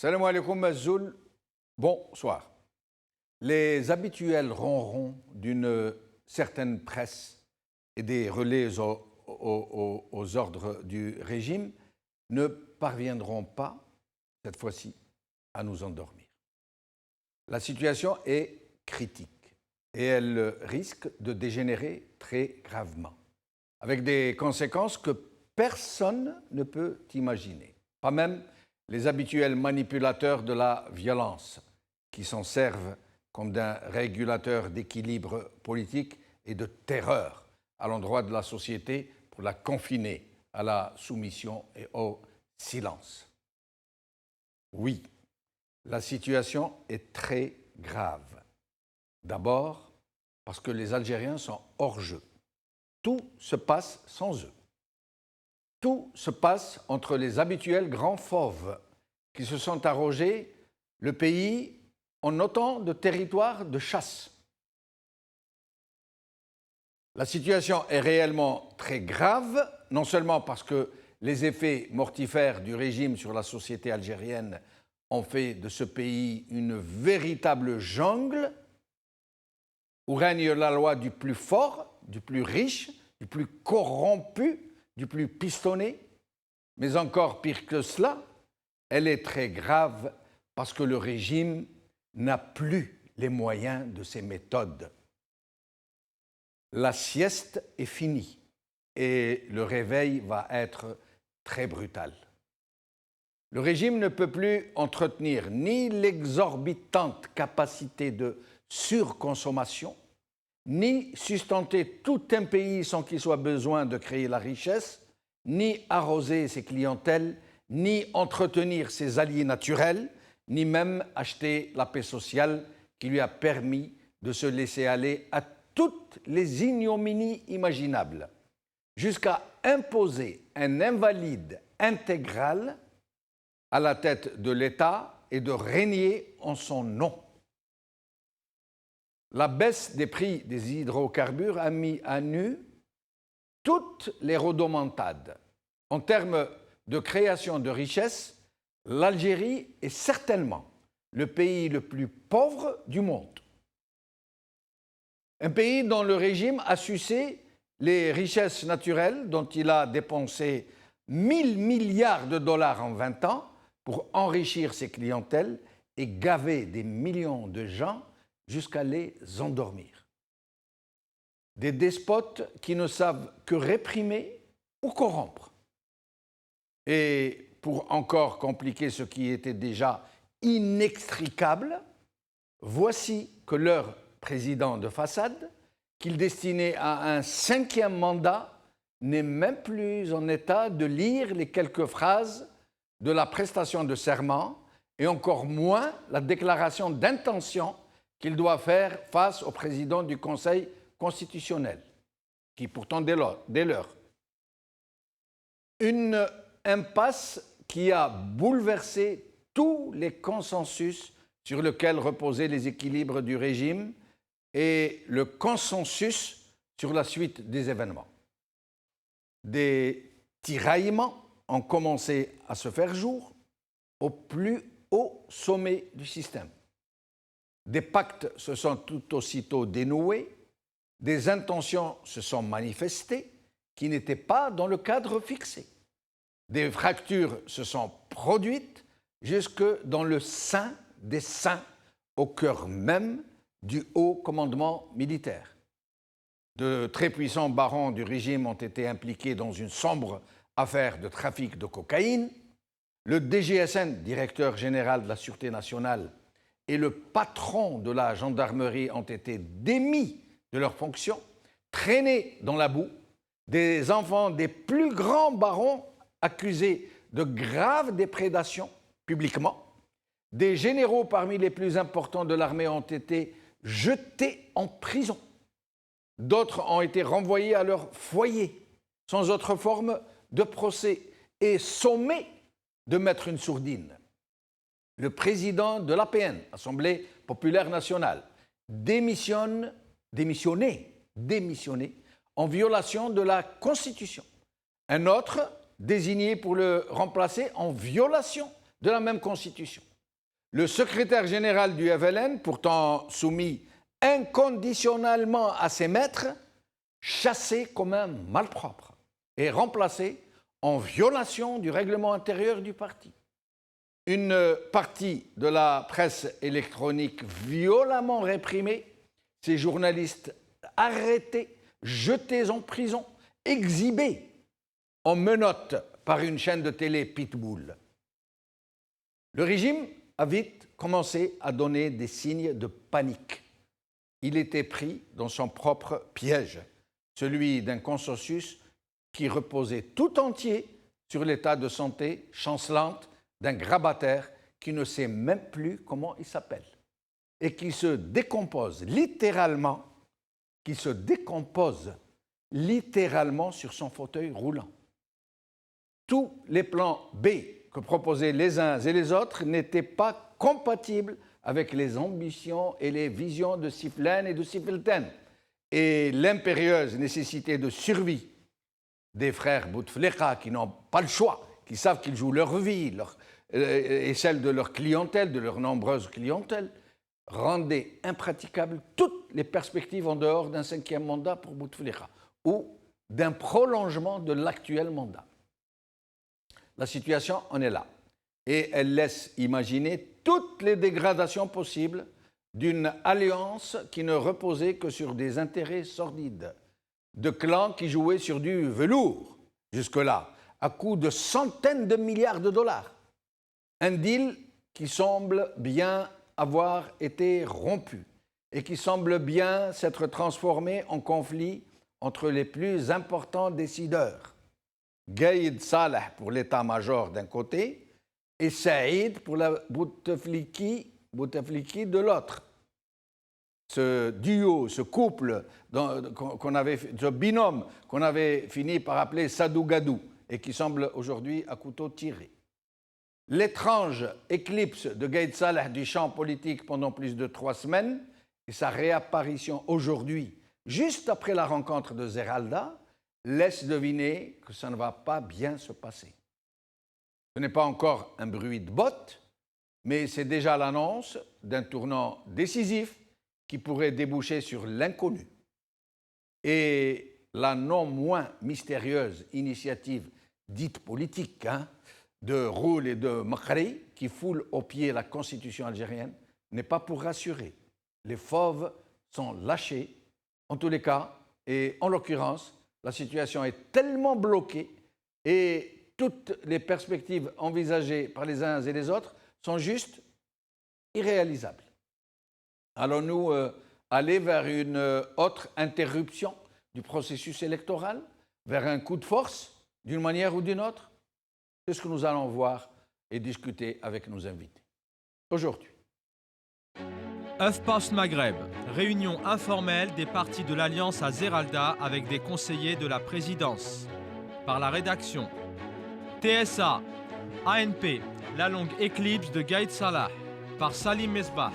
Salam alaikum Mazoul, bonsoir. Les habituels ronrons d'une certaine presse et des relais aux ordres du régime ne parviendront pas, cette fois-ci, à nous endormir. La situation est critique et elle risque de dégénérer très gravement, avec des conséquences que personne ne peut imaginer, pas même les habituels manipulateurs de la violence qui s'en servent comme d'un régulateur d'équilibre politique et de terreur à l'endroit de la société pour la confiner à la soumission et au silence. Oui, la situation est très grave. D'abord, parce que les Algériens sont hors jeu. Tout se passe sans eux. Tout se passe entre les habituels grands fauves qui se sont arrogés le pays en autant de territoires de chasse. La situation est réellement très grave, non seulement parce que les effets mortifères du régime sur la société algérienne ont fait de ce pays une véritable jungle où règne la loi du plus fort, du plus riche, du plus corrompu, du plus pistonné, mais encore pire que cela, elle est très grave parce que le régime n'a plus les moyens de ses méthodes. La sieste est finie et le réveil va être très brutal. Le régime ne peut plus entretenir ni l'exorbitante capacité de surconsommation, ni sustenter tout un pays sans qu'il soit besoin de créer la richesse, ni arroser ses clientèles, ni entretenir ses alliés naturels, ni même acheter la paix sociale qui lui a permis de se laisser aller à toutes les ignominies imaginables, jusqu'à imposer un invalide intégral à la tête de l'État et de régner en son nom. La baisse des prix des hydrocarbures a mis à nu toutes les rodomontades. En termes de création de richesses, l'Algérie est certainement le pays le plus pauvre du monde. Un pays dont le régime a sucé les richesses naturelles dont il a dépensé 1000 milliards de dollars en 20 ans pour enrichir ses clientèles et gaver des millions de gens jusqu'à les endormir. Des despotes qui ne savent que réprimer ou corrompre. Et pour encore compliquer ce qui était déjà inextricable, voici que leur président de façade, qu'il destinait à un 5e mandat, n'est même plus en état de lire les quelques phrases de la prestation de serment et encore moins la déclaration d'intention qu'il doit faire face au président du Conseil constitutionnel, qui pourtant dès lors. Une impasse qui a bouleversé tous les consensus sur lesquels reposaient les équilibres du régime et le consensus sur la suite des événements. Des tiraillements ont commencé à se faire jour au plus haut sommet du système. Des pactes se sont tout aussitôt dénoués, des intentions se sont manifestées qui n'étaient pas dans le cadre fixé. Des fractures se sont produites jusque dans le sein des saints, au cœur même du haut commandement militaire. De très puissants barons du régime ont été impliqués dans une sombre affaire de trafic de cocaïne. Le DGSN, directeur général de la Sûreté nationale, et le patron de la gendarmerie ont été démis de leurs fonctions, traînés dans la boue, des enfants des plus grands barons accusés de graves déprédations publiquement, des généraux parmi les plus importants de l'armée ont été jetés en prison, d'autres ont été renvoyés à leur foyer, sans autre forme de procès, et sommés de mettre une sourdine. Le président de l'APN, Assemblée populaire nationale, démissionné en violation de la Constitution. Un autre désigné pour le remplacer en violation de la même Constitution. le secrétaire général du FLN, pourtant soumis inconditionnellement à ses maîtres, chassé comme un malpropre et remplacé en violation du règlement intérieur du parti. Une partie de la presse électronique violemment réprimée, ses journalistes arrêtés, jetés en prison, exhibés en menottes par une chaîne de télé Pitbull. Le régime a vite commencé à donner des signes de panique. Il était pris dans son propre piège, celui d'un consensus qui reposait tout entier sur l'état de santé chancelante d'un grabataire qui ne sait même plus comment il s'appelle et qui se décompose littéralement, sur son fauteuil roulant. Tous les plans B que proposaient les uns et les autres n'étaient pas compatibles avec les ambitions et les visions de Siflane et de Sifilten et l'impérieuse nécessité de survie des frères Bouteflika qui n'ont pas le choix, qui savent qu'ils jouent leur vie et celle de leur clientèle, de leur nombreuse clientèle, rendait impraticables toutes les perspectives en dehors d'un 5e mandat pour Bouteflika ou d'un prolongement de l'actuel mandat. La situation en est là et elle laisse imaginer toutes les dégradations possibles d'une alliance qui ne reposait que sur des intérêts sordides, de clans qui jouaient sur du velours, jusque-là, à coût de centaines de milliards de dollars. Un deal qui semble bien avoir été rompu et qui semble bien s'être transformé en conflit entre les plus importants décideurs. Gaïd Salah pour l'état-major d'un côté et Saïd pour la Boutefliki de l'autre. Ce duo, ce couple, ce binôme qu'on avait fini par appeler Sadou-Gadou et qui semble aujourd'hui à couteau tiré. L'étrange éclipse de Gaïd Salah du champ politique pendant plus de 3 semaines et sa réapparition aujourd'hui, juste après la rencontre de Zeralda, laisse deviner que ça ne va pas bien se passer. Ce n'est pas encore un bruit de botte, mais c'est déjà l'annonce d'un tournant décisif qui pourrait déboucher sur l'inconnu. Et la non moins mystérieuse initiative dite politique de Roul et de Makhri, qui foule aux pieds la constitution algérienne, n'est pas pour rassurer. Les fauves sont lâchés, en tous les cas, et en l'occurrence, la situation est tellement bloquée et toutes les perspectives envisagées par les uns et les autres sont juste irréalisables. Allons-nous aller vers une autre interruption du processus électoral, vers un coup de force, d'une manière ou d'une autre? C'est ce que nous allons voir et discuter avec nos invités. Aujourd'hui. œuf Post-Maghreb, réunion informelle des partis de l'Alliance à Zeralda avec des conseillers de la présidence. Par la rédaction. TSA, ANP, la longue éclipse de Gaïd Salah. Par Salim Mesbah.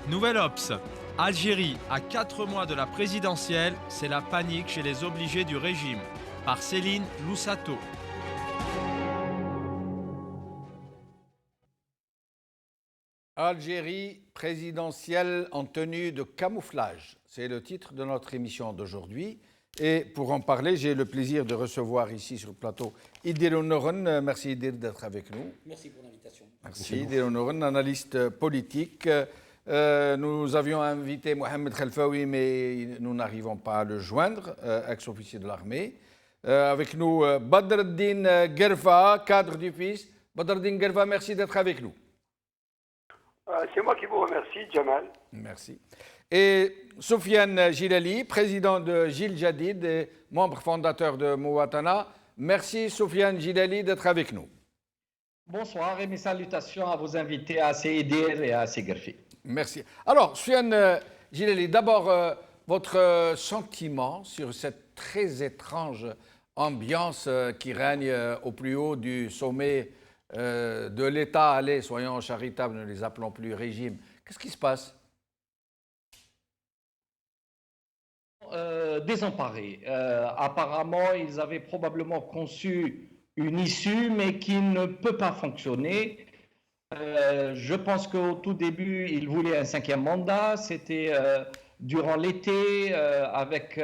Nouvelle Obs, Algérie, à 4 mois de la présidentielle, c'est la panique chez les obligés du régime. Par Céline Loussato. Algérie présidentielle en tenue de camouflage. C'est le titre de notre émission d'aujourd'hui. Et pour en parler, j'ai le plaisir de recevoir ici sur le plateau Idil Onoron. Merci Idil d'être avec nous. Merci pour l'invitation. Merci Idil Onoron, analyste politique. Nous avions invité Mohamed Khelfaoui, mais nous n'arrivons pas à le joindre, ex-officier de l'armée. Avec nous, Badreddine Gerfa, cadre du FIS. Badreddine Gerfa, merci d'être avec nous. C'est moi qui vous remercie, Jamal. Merci. Et Soufiane Gilali, président de Gil Jadid et membre fondateur de Mouatana. Merci Soufiane Gilali d'être avec nous. Bonsoir et mes salutations à vos invités, à Seydir et à Segerfi. Merci. Alors, Soufiane Gilali, d'abord, votre sentiment sur cette très étrange ambiance qui règne au plus haut du sommet de l'État. Allez, soyons charitables, ne les appelons plus régime. Qu'est-ce qui se passe? Désemparés. Apparemment, ils avaient probablement conçu une issue, mais qui ne peut pas fonctionner. Je pense qu'au tout début, il voulait un cinquième mandat. C'était durant l'été, avec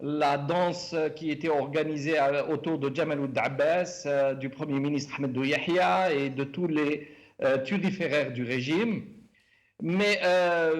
la danse qui était organisée autour de Jamal Ould Abbas, du Premier ministre Ahmed Yahya et de tous les turiféraires du régime. Mais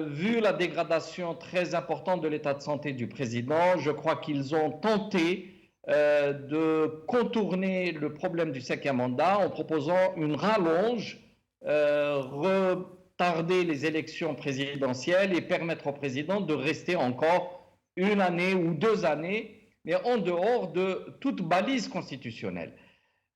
vu la dégradation très importante de l'état de santé du président, je crois qu'ils ont tenté de contourner le problème du cinquième mandat en proposant une rallonge, retarder les élections présidentielles et permettre au président de rester encore une année ou 2 années, mais en dehors de toute balise constitutionnelle.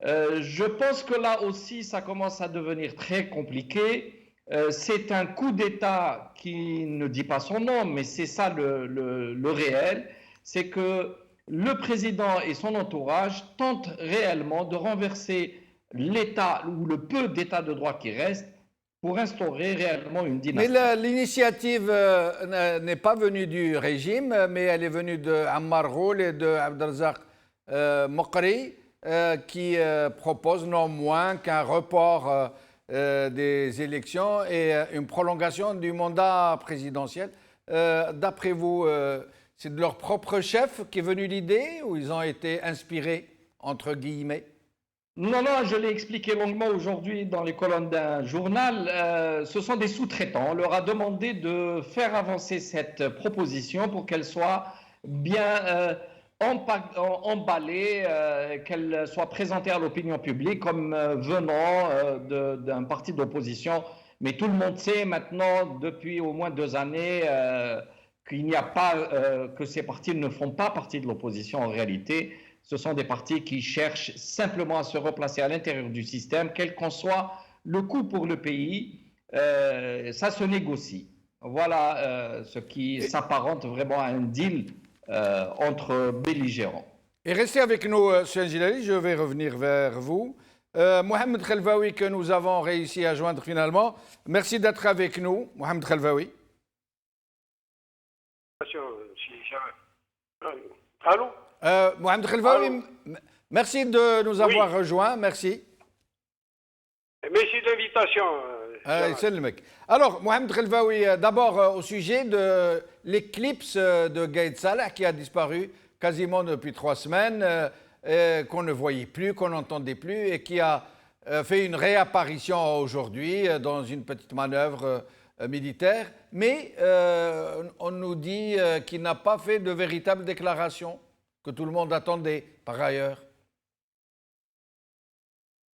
Je pense que là aussi, ça commence à devenir très compliqué. C'est un coup d'État qui ne dit pas son nom, mais c'est ça le réel, c'est que le président et son entourage tentent réellement de renverser l'État ou le peu d'État de droit qui reste pour instaurer réellement une dynastie. Mais l'initiative n'est pas venue du régime, mais elle est venue de Ammar Ghoul et de Abdelrazak Mokri, qui proposent non moins qu'un report des élections et une prolongation du mandat présidentiel. D'après vous, c'est de leur propre chef qui est venue l'idée ou ils ont été inspirés, entre guillemets? Non, non, je l'ai expliqué longuement aujourd'hui dans les colonnes d'un journal. Ce sont des sous-traitants. On leur a demandé de faire avancer cette proposition pour qu'elle soit bien emballée, qu'elle soit présentée à l'opinion publique comme venant d'un parti d'opposition. Mais tout le monde sait maintenant, depuis au moins 2 années, qu'il n'y a pas, que ces partis ne font pas partie de l'opposition en réalité. Ce sont des partis qui cherchent simplement à se replacer à l'intérieur du système, quel qu'en soit le coût pour le pays. Ça se négocie. Voilà ce qui s'apparente vraiment à un deal entre belligérants. Et restez avec nous, M. Gilali, je vais revenir vers vous. Mohamed Khelvaoui, que nous avons réussi à joindre finalement. Merci d'être avec nous, Mohamed Khelvaoui. Allô? Mohamed Khelvaoui, merci de nous avoir rejoints, merci. Merci de l'invitation. Alors, Mohamed Khelvaoui, d'abord au sujet de l'éclipse de Gaïd Salah qui a disparu quasiment depuis 3 semaines, qu'on ne voyait plus, qu'on n'entendait plus et qui a fait une réapparition aujourd'hui dans une petite manœuvre militaire. Mais on nous dit qu'il n'a pas fait de véritable déclaration que tout le monde attendait par ailleurs.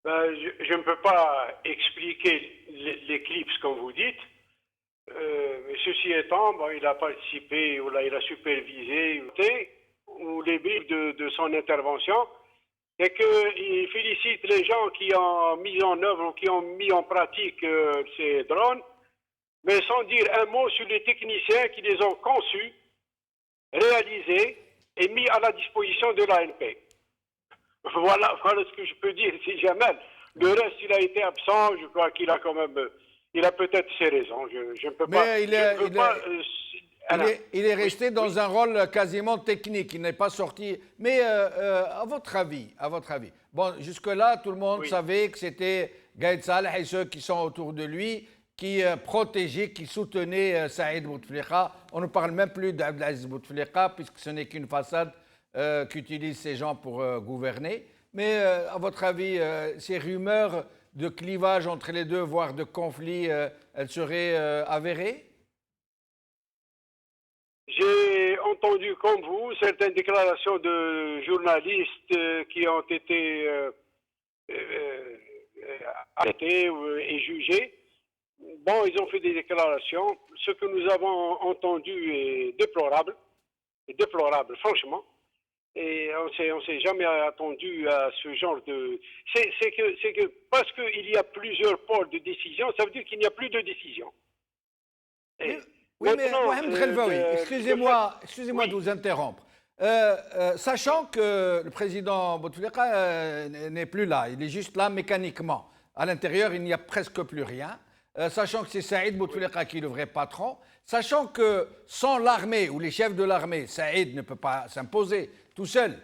Je ne peux pas expliquer l'éclipse comme vous dites. Mais ceci étant, il a participé ou là, il a supervisé ou les briefs de son intervention et qu'il félicite les gens qui ont mis en œuvre ou qui ont mis en pratique ces drones, mais sans dire un mot sur les techniciens qui les ont conçus, réalisés et mis à la disposition de l'ANP. Voilà ce que je peux dire, c'est Jamal. Le reste, il a été absent, je crois qu'il a quand même... Il a peut-être ses raisons, je ne peux pas... Il est resté dans un rôle quasiment technique, il n'est pas sorti. Mais à votre avis, bon, jusque-là, tout le monde savait que c'était Gaïd Salah et ceux qui sont autour de lui qui protégeaient, qui soutenaient Saïd Bouteflika. On ne parle même plus d'Abdelaziz Bouteflika puisque ce n'est qu'une façade qu'utilisent ces gens pour gouverner. Mais à votre avis, ces rumeurs de clivage entre les deux, voire de conflit, elles seraient avérées? J'ai entendu, comme vous, certaines déclarations de journalistes qui ont été arrêtés et jugés. Bon, ils ont fait des déclarations. Ce que nous avons entendu est déplorable, franchement. Et on s'est jamais attendu à ce genre de... C'est que parce qu'il y a plusieurs pôles de décision, ça veut dire qu'il n'y a plus de décision. Oui, mais Mohamed Khelvaoui, excusez-moi de vous interrompre. Sachant que le président Bouteflika n'est plus là, il est juste là mécaniquement. À l'intérieur, il n'y a presque plus rien. Sachant que c'est Saïd Bouteflika qui est le vrai patron. Sachant que sans l'armée ou les chefs de l'armée, Saïd ne peut pas s'imposer tout seul.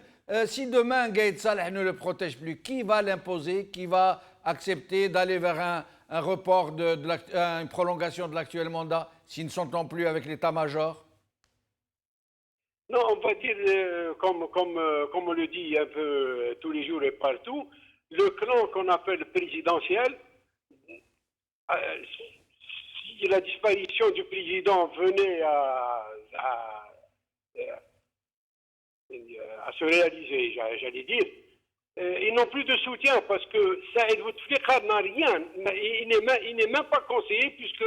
Si demain Gaïd Salah ne le protège plus, qui va l'imposer? Qui va accepter d'aller vers un report, une prolongation de l'actuel mandat s'ils ne s'entendent plus avec l'état-major? Non, on va dire, comme on le dit un peu tous les jours et partout, le clan qu'on appelle présidentiel, si la disparition du président venait à se réaliser, j'allais dire, ils n'ont plus de soutien parce que Saïd Bouteflika n'a rien, il n'est même pas conseiller puisque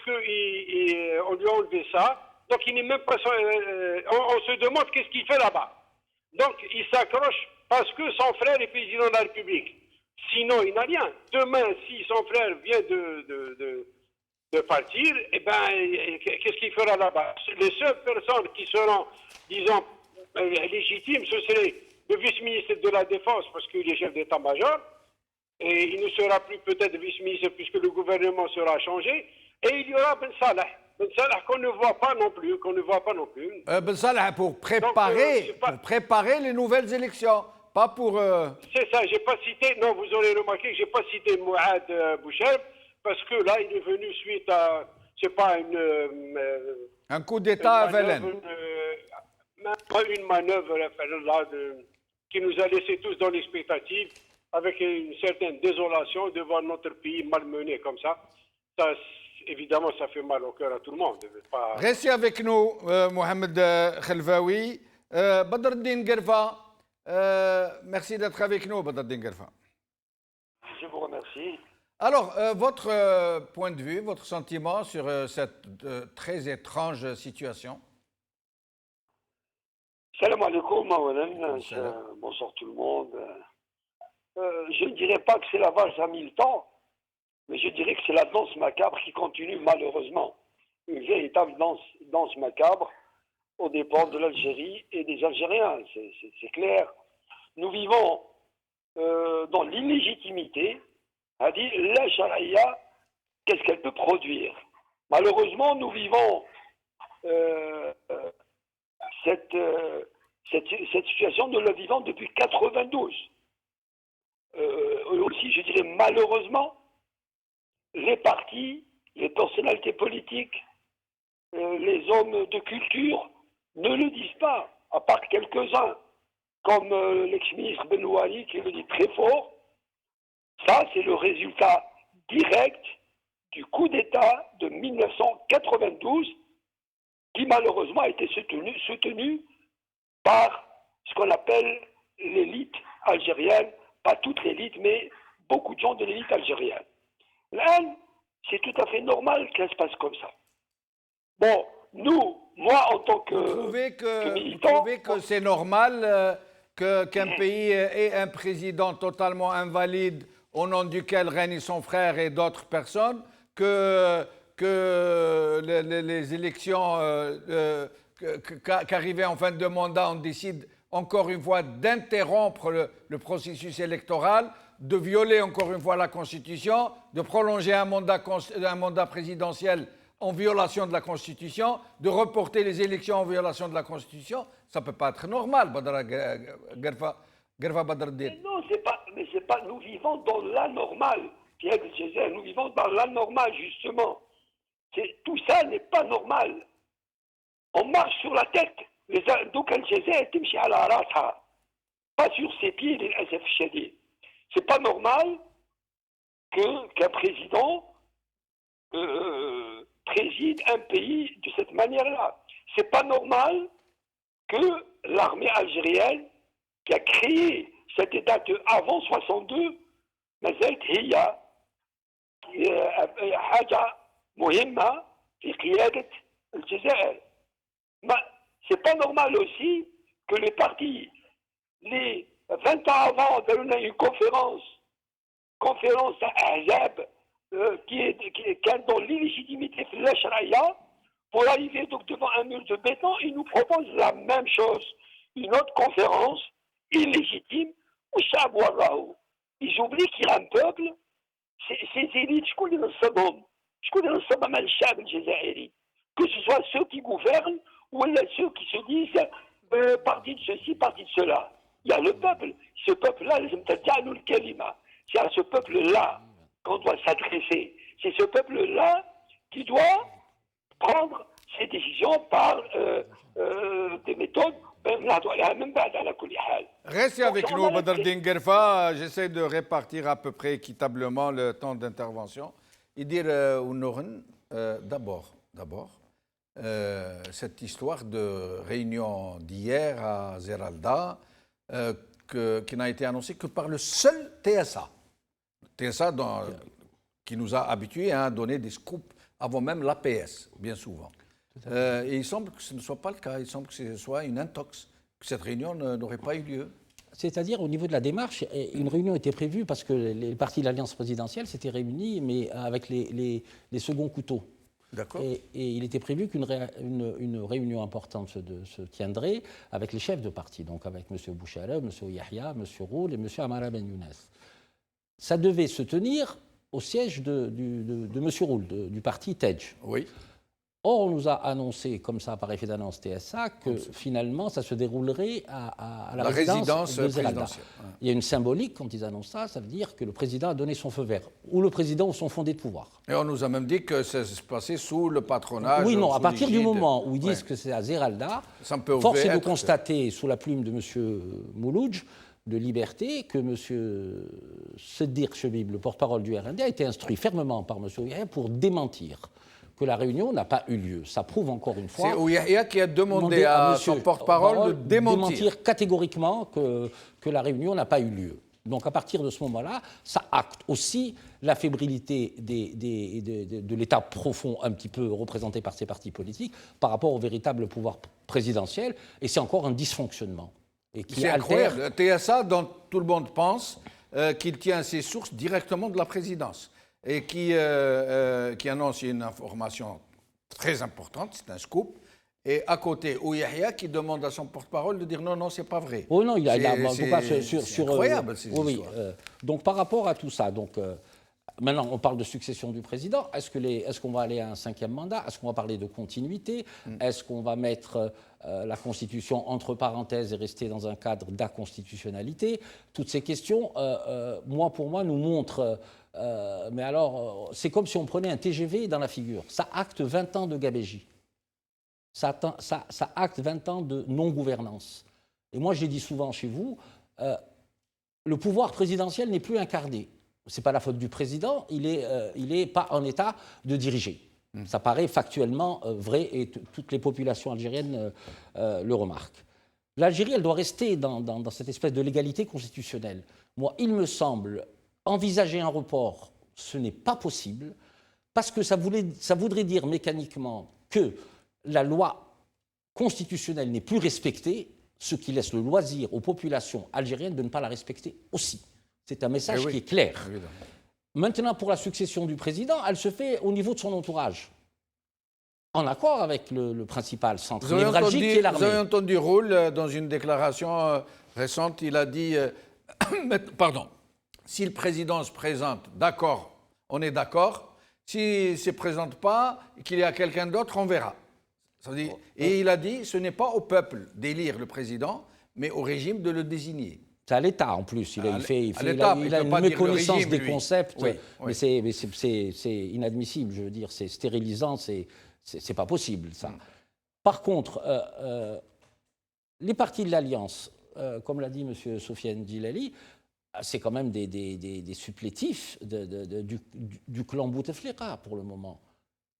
on lui a enlevé ça. Donc il n'est même pas. On se demande qu'est-ce qu'il fait là-bas. Donc il s'accroche parce que son frère est président de la République. Sinon il n'a rien. Demain, si son frère vient de partir, eh ben qu'est-ce qu'il fera là-bas? Les seules personnes qui seront, disons, légitimes, ce serait le vice-ministre de la Défense parce qu'il est chef d'état-major. Et il ne sera plus peut-être vice-ministre puisque le gouvernement sera changé. Et il y aura Ben Salah. Ben Salah qu'on ne voit pas non plus, Ben Salah pour préparer les nouvelles élections, pas pour... C'est ça, j'ai pas cité, non, vous aurez remarqué que j'ai pas cité Mouad Boucheb, parce que là, il est venu suite à, c'est pas un coup d'État à Velen. Une manœuvre là, qui nous a laissé tous dans l'expectative, avec une certaine désolation de voir notre pays malmené comme ça. Évidemment, ça fait mal au cœur à tout le monde. Restez avec nous, Mohamed Khelfaoui. Badreddine Guerfa, merci d'être avec nous, Badreddine Guerfa. Je vous remercie. Alors, votre point de vue, votre sentiment sur cette très étrange situation? Salam alaikum, bonsoir tout le monde. Je ne dirais pas que c'est la valse à 1000 temps, mais je dirais que c'est la danse macabre qui continue malheureusement. Une véritable danse macabre aux dépens de l'Algérie et des Algériens, c'est clair. Nous vivons dans l'illégitimité, c'est-à-dire la charia, qu'est-ce qu'elle peut produire? Malheureusement, nous vivons cette situation, nous la vivons depuis 92. Aussi, je dirais malheureusement, les partis, les personnalités politiques, les hommes de culture ne le disent pas, à part quelques-uns, comme l'ex-ministre Benouali qui le dit très fort. Ça, c'est le résultat direct du coup d'État de 1992 qui malheureusement a été soutenu par ce qu'on appelle l'élite algérienne, pas toute l'élite, mais beaucoup de gens de l'élite algérienne. Là, c'est tout à fait normal qu'elle se passe comme ça. Bon, moi en tant que Vous trouvez que c'est normal qu'un pays ait un président totalement invalide au nom duquel règne son frère et d'autres personnes, que les élections qu'arrivaient en fin de mandat, on décide encore une fois d'interrompre le processus électoral, de violer encore une fois la Constitution, de prolonger un mandat présidentiel en violation de la Constitution, de reporter les élections en violation de la Constitution? Ça ne peut pas être normal, Guerfa Badreddine. Non, c'est pas, nous vivons dans l'anormal, Pierre Gézet, nous vivons dans l'anormal, justement. Tout ça n'est pas normal. On marche sur la tête. Donc, Al-Gézet, timchi ala rasha. Pas sur ses pieds, les SF Chadi. C'est pas normal qu'un président préside un pays de cette manière-là. C'est pas normal que l'armée algérienne qui a créé cet État avant 62, mazalt hiya haja muhimma fi qiyadat al-Jazair. C'est pas normal aussi que les partis, les 20 ans avant, on a une conférence à Ahzab, qui est dans l'illégitimité de la charia, pour arriver donc devant un mur de béton, ils nous proposent la même chose. Une autre conférence illégitime, où ils oublient qu'il y a un peuple, ces élites, je connais le sabon, que ce soit ceux qui gouvernent ou ceux qui se disent parti de ceci, parti de cela. Il y a le peuple. Ce peuple-là, c'est à ce peuple-là qu'on doit s'adresser. C'est ce peuple-là qui doit prendre ses décisions par des méthodes. Restez avec nous, Badreddine Guerfa. J'essaie de répartir à peu près équitablement le temps d'intervention. Et dire d'abord, cette histoire de réunion d'hier à Zeralda, qui n'a été annoncée que par le seul TSA. TSA qui nous a habitués à donner des scoops avant même l'APS, bien souvent. Et il semble que ce ne soit pas le cas. Il semble que ce soit une intox, que cette réunion n'aurait pas eu lieu. C'est-à-dire, au niveau de la démarche, une réunion était prévue parce que les partis de l'Alliance présidentielle s'étaient réunis, mais avec les seconds couteaux. D'accord. Et il était prévu qu'une réunion importante se tiendrait avec les chefs de parti, donc avec M. Bouchara, M. Yahya, M. Roul et M. Amara Ben Younes. Ça devait se tenir au siège de M. Roul, du parti TEJ. Oui. Or, on nous a annoncé, comme ça par effet d'annonce TSA, que finalement, ça se déroulerait à la résidence de Zeralda. Il y a une symbolique quand ils annoncent ça, ça veut dire que le président a donné son feu vert, ou le président ou son fondé de pouvoir. Et on nous a même dit que ça se passait sous le patronage. Oui, non, à partir du moment où ils disent que c'est à Zeralda, force est de constater, sous la plume de M. Mouloudj, de Liberté, que M. Seddir Chebib, le porte-parole du RND, a été instruit fermement par M. Yahya pour démentir que la réunion n'a pas eu lieu. Ça prouve encore une fois... C'est Yahya qui a demandé à son porte-parole de démentir catégoriquement que la réunion n'a pas eu lieu. Donc à partir de ce moment-là, ça acte aussi la fébrilité de l'État profond, un petit peu représenté par ces partis politiques, par rapport au véritable pouvoir présidentiel, et c'est encore un dysfonctionnement. C'est incroyable. Le TSA, dont tout le monde pense qu'il tient ses sources directement de la présidence, et qui annonce une information très importante, c'est un scoop, et à côté, Yahya qui demande à son porte-parole de dire non, c'est pas vrai. Oh non, c'est incroyable ces histoires. Oui, donc par rapport à tout ça, maintenant on parle de succession du président, est-ce qu'on va aller à un 5e mandat? Est-ce qu'on va parler de continuité? Est-ce qu'on va mettre la Constitution entre parenthèses et rester dans un cadre d'inconstitutionnalité? Toutes ces questions, pour moi, nous montrent... mais alors, c'est comme si on prenait un TGV dans la figure. Ça acte 20 ans de gabégie. Ça acte 20 ans de non-gouvernance. Et moi, je l'ai dit souvent chez vous, le pouvoir présidentiel n'est plus incarné. Ce n'est pas la faute du président, il est pas en état de diriger. Ça paraît factuellement vrai et toutes les populations algériennes le remarquent. L'Algérie, elle doit rester dans cette espèce de légalité constitutionnelle. Moi, il me semble... Envisager un report, ce n'est pas possible, parce que ça voudrait dire mécaniquement que la loi constitutionnelle n'est plus respectée, ce qui laisse le loisir aux populations algériennes de ne pas la respecter aussi. C'est un message qui est clair. Évidemment. Maintenant, pour la succession du président, elle se fait au niveau de son entourage, en accord avec le principal centre névralgique qui est l'armée. Vous avez entendu Roul dans une déclaration récente, il a dit... pardon. Si le président se présente, d'accord, on est d'accord. S'il ne se présente pas et qu'il y a quelqu'un d'autre, on verra. Et il a dit, ce n'est pas au peuple d'élire le président, mais au régime de le désigner. C'est à l'État en plus. Il a une méconnaissance des concepts, mais c'est inadmissible, je veux dire, c'est stérilisant, c'est pas possible ça. Par contre, les partis de l'Alliance, comme l'a dit M. Sofiane Djilali, c'est quand même des supplétifs du clan Bouteflika pour le moment.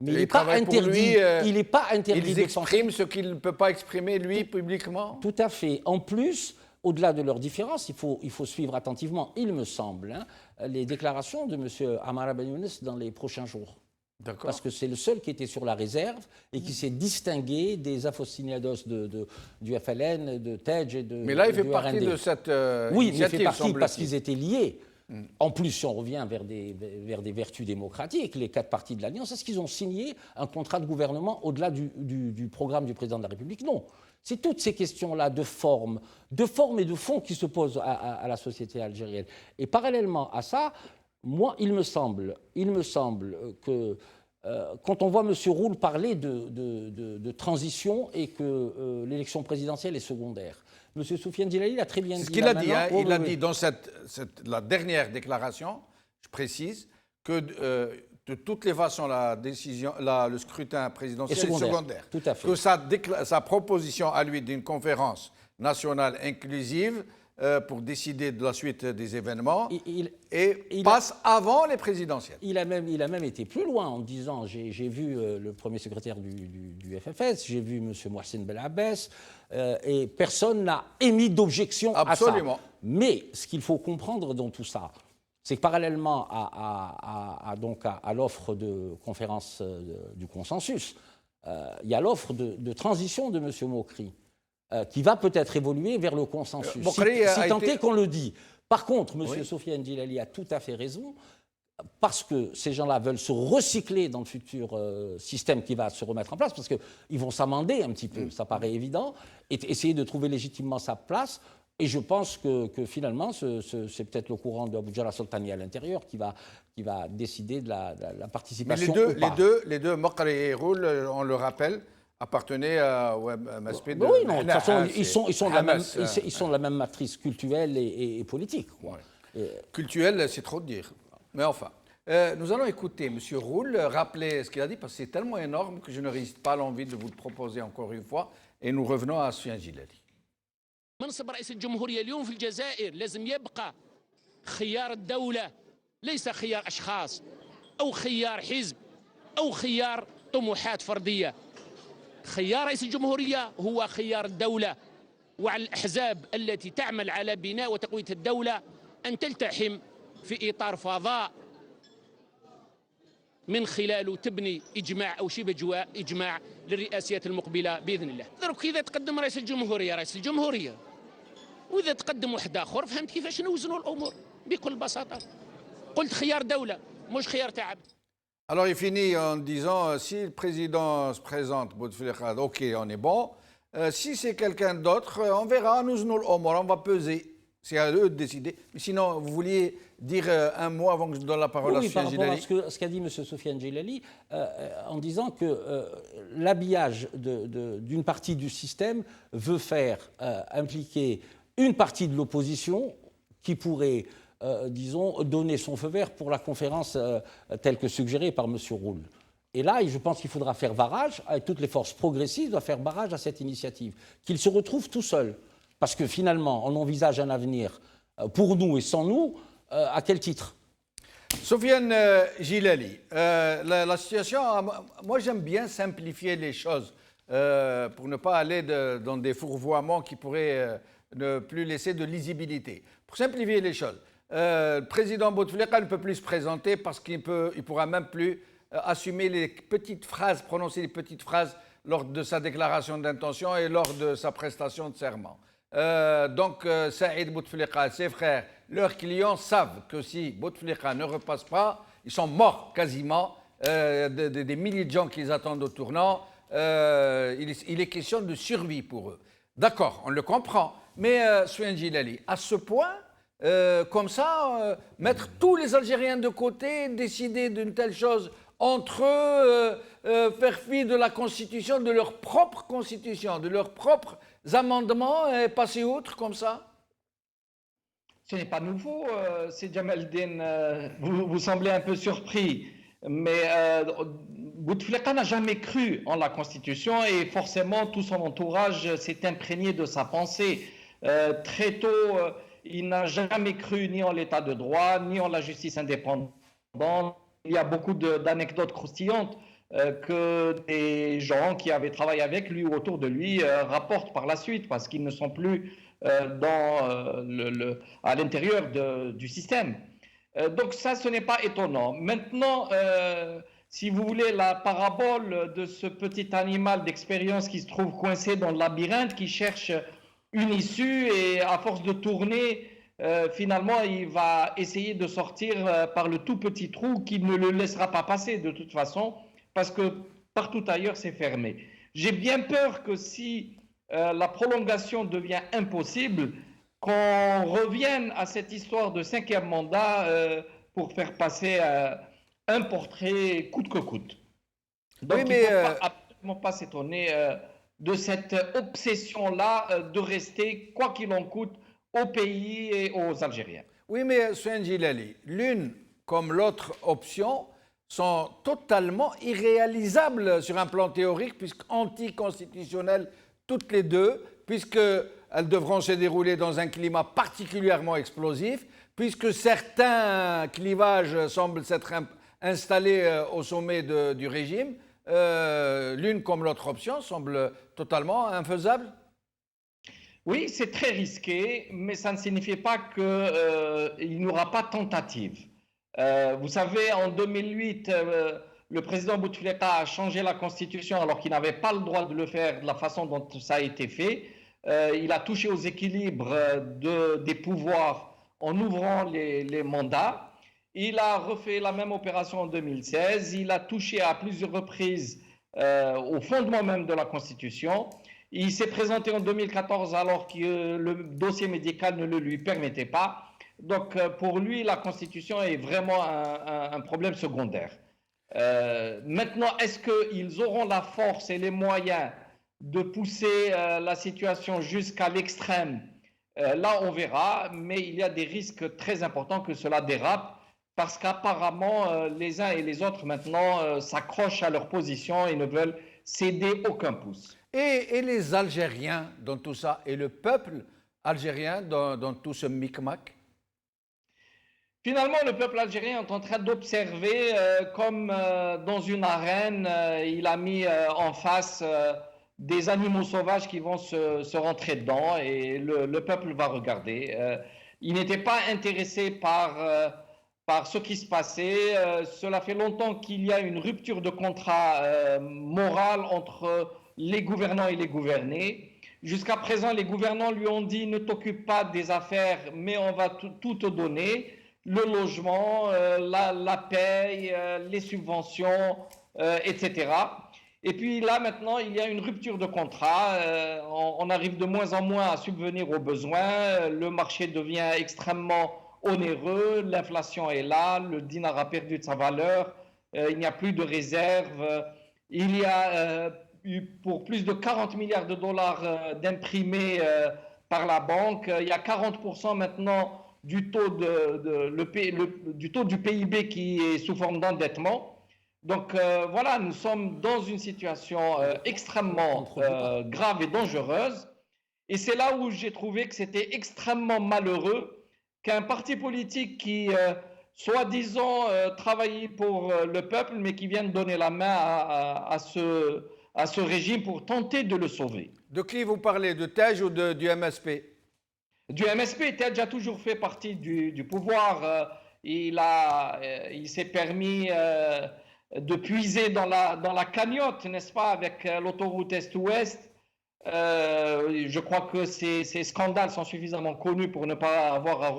Mais il n'est pas interdit. Il n'est pas interdit. Ils expriment ce qu'il ne peut pas exprimer lui publiquement. Tout à fait. En plus, au-delà de leurs différences, il faut suivre attentivement, il me semble, les déclarations de M. Amara Ben Younes dans les prochains jours. Parce que c'est le seul qui était sur la réserve et qui s'est distingué des afostinados du FLN, de TEJ et de Mais là, il fait partie de cette oui, il fait partie parce qu'ils étaient liés. En plus, si on revient vers des vertus démocratiques, les 4 partis de l'Alliance, est-ce qu'ils ont signé un contrat de gouvernement au-delà du programme du président de la République? Non. C'est toutes ces questions-là de forme et de fond qui se posent à la société algérienne. Et parallèlement à ça, moi, il me semble que quand on voit M. Roul parler de transition et que l'élection présidentielle est secondaire, M. Soufiane Djilali l'a très bien dit. C'est ce qu'il a dit. Il a dit dans la dernière déclaration, je précise, que de toutes les façons, le scrutin présidentiel est secondaire. Tout à fait. Que sa proposition à lui d'une conférence nationale inclusive pour décider de la suite des événements passe avant les présidentielles. Il a même été plus loin en disant, j'ai vu le premier secrétaire du FFS, j'ai vu M. Mohsen Belabès, et personne n'a émis d'objection à ça. Absolument. Mais ce qu'il faut comprendre dans tout ça, c'est que parallèlement à l'offre de conférence du consensus, il y a l'offre de transition de M. Mokri, qui va peut-être évoluer vers le consensus, si tant est qu'on le dit. Par contre, M. Sofiane Djilali a tout à fait raison, parce que ces gens-là veulent se recycler dans le futur système qui va se remettre en place, parce qu'ils vont s'amender un petit peu, ça paraît évident, et essayer de trouver légitimement sa place. Et je pense que finalement, c'est peut-être le courant de Abuja Soltani à l'intérieur qui va décider de la participation. Mais les deux, Mokri et Roul, on le rappelle, appartenaient à MSP. Oui, non, de toute façon, ils sont de la même matrice culturelle et politique. Quoi. Culturelle, c'est trop de dire. Mais enfin, nous allons écouter M. Roul rappeler ce qu'il a dit, parce que c'est tellement énorme que je ne résiste pas à l'envie de vous le proposer encore une fois. Et nous revenons à Sofiane Djilali. منصب رئيس الجمهورية اليوم في الجزائر لازم يبقى خيار الدولة، ليس خيار أشخاص أو خيار حزب أو خيار طموحات فردية. خيار رئيس الجمهورية هو خيار الدولة، وعلى الأحزاب التي تعمل على بناء وتقوية الدولة أن تلتحم في إطار فضاء من خلاله تبني إجماع أو شبه إجماع للرئاسيات المقبلة بإذن الله. درك إذا تقدم رئيس الجمهورية وإذا تقدم واحد آخر، فهمت كيفاش نوزنوا الأمور بكل بساطة. قلت خيار دولة مش خيار تعب. Alors il finit en disant, si le président se présente, Bouteflika, ok, on est bon. Si c'est quelqu'un d'autre, on verra, on va peser. C'est à eux de décider. Mais sinon, vous vouliez dire un mot avant que je donne la parole à Sofiane Djilali. Par rapport à ce qu'a dit M. Sofiane Djilali, en disant que l'habillage d'une partie du système veut faire impliquer une partie de l'opposition qui pourrait, disons, donner son feu vert pour la conférence telle que suggérée par M. Roul. Et là, je pense qu'il faudra faire barrage, avec toutes les forces progressistes, doivent faire barrage à cette initiative, qu'il se retrouve tout seul. Parce que finalement, on envisage un avenir pour nous et sans nous, à quel titre? Sofiane Djilali, la situation, moi j'aime bien simplifier les choses pour ne pas aller dans des fourvoiements qui pourraient ne plus laisser de lisibilité. Pour simplifier les choses, le président Bouteflika ne peut plus se présenter parce qu'il ne pourra même plus assumer les petites phrases, prononcer les petites phrases lors de sa déclaration d'intention et lors de sa prestation de serment. Donc, Saïd Bouteflika et ses frères, leurs clients savent que si Bouteflika ne repasse pas, ils sont morts quasiment, des milliers de gens qui les attendent au tournant. Il est question de survie pour eux. D'accord, on le comprend, mais Sofiane Djilali, à ce point, comme ça, mettre tous les Algériens de côté, décider d'une telle chose entre eux, faire fi de la Constitution, de leur propre Constitution, de leurs propres amendements et passer outre comme ça? Ce n'est pas nouveau, c'est Jamaldine. Vous semblez un peu surpris, mais Bouteflika n'a jamais cru en la Constitution et forcément tout son entourage s'est imprégné de sa pensée. Très tôt, il n'a jamais cru ni en l'état de droit, ni en la justice indépendante. Il y a beaucoup d'anecdotes croustillantes que des gens qui avaient travaillé avec lui ou autour de lui rapportent par la suite parce qu'ils ne sont plus à l'intérieur du système. Donc ça, ce n'est pas étonnant. Maintenant, si vous voulez, la parabole de ce petit animal d'expérience qui se trouve coincé dans le labyrinthe, qui cherche une issue et à force de tourner, finalement, il va essayer de sortir par le tout petit trou qui ne le laissera pas passer de toute façon, parce que partout ailleurs, c'est fermé. J'ai bien peur que si la prolongation devient impossible, qu'on revienne à cette histoire de 5e mandat pour faire passer un portrait coûte que coûte. Donc il ne faut absolument pas s'étonner de cette obsession-là de rester, quoi qu'il en coûte, au pays et aux Algériens. Oui, mais Sofiane Djilali, l'une comme l'autre option sont totalement irréalisables sur un plan théorique, puisqu'anticonstitutionnelles toutes les deux, puisqu'elles devront se dérouler dans un climat particulièrement explosif, puisque certains clivages semblent s'être installés au sommet du régime. L'une comme l'autre option semble totalement infaisable. Oui, c'est très risqué, mais ça ne signifie pas qu'il n'y aura pas de tentative. Vous savez, en 2008, le président Bouteflika a changé la constitution alors qu'il n'avait pas le droit de le faire de la façon dont ça a été fait. Il a touché aux équilibres des pouvoirs en ouvrant les mandats. Il a refait la même opération en 2016. Il a touché à plusieurs reprises au fondement même de la Constitution. Il s'est présenté en 2014 alors que le dossier médical ne le lui permettait pas. Donc pour lui, la Constitution est vraiment un problème secondaire. Maintenant, est-ce qu'ils auront la force et les moyens de pousser la situation jusqu'à l'extrême? Là, on verra, mais il y a des risques très importants que cela dérape, parce qu'apparemment, les uns et les autres maintenant s'accrochent à leur position et ne veulent céder aucun pouce. Et les Algériens dans tout ça, et le peuple algérien dans tout ce micmac? Finalement, le peuple algérien est en train d'observer comme dans une arène, il a mis en face des animaux sauvages qui vont se rentrer dedans, et le peuple va regarder. Il n'était pas intéressé par ce qui se passait. Cela fait longtemps qu'il y a une rupture de contrat moral entre les gouvernants et les gouvernés. Jusqu'à présent, les gouvernants lui ont dit « ne t'occupe pas des affaires, mais on va tout te donner ». Le logement, la paye, les subventions, etc. Et puis là, maintenant, il y a une rupture de contrat. On arrive de moins en moins à subvenir aux besoins. Le marché devient extrêmement onéreux. L'inflation est là. Le dinar a perdu de sa valeur. Il n'y a plus de réserves. Il y a eu pour plus de 40 milliards de dollars d'imprimés par la banque. Il y a 40% maintenant du taux du PIB qui est sous forme d'endettement. Donc voilà, nous sommes dans une situation extrêmement grave et dangereuse. Et c'est là où j'ai trouvé que c'était extrêmement malheureux qu'un parti politique qui, soi-disant, travaillait pour le peuple, mais qui vienne donner la main à ce régime pour tenter de le sauver. De qui vous parlez? De Tej ou du MSP? Du MSP, Tej a toujours fait partie du pouvoir. Il s'est permis de puiser dans la cagnotte, n'est-ce pas, avec l'autoroute Est-Ouest. Je crois que ces scandales sont suffisamment connus pour ne pas avoir à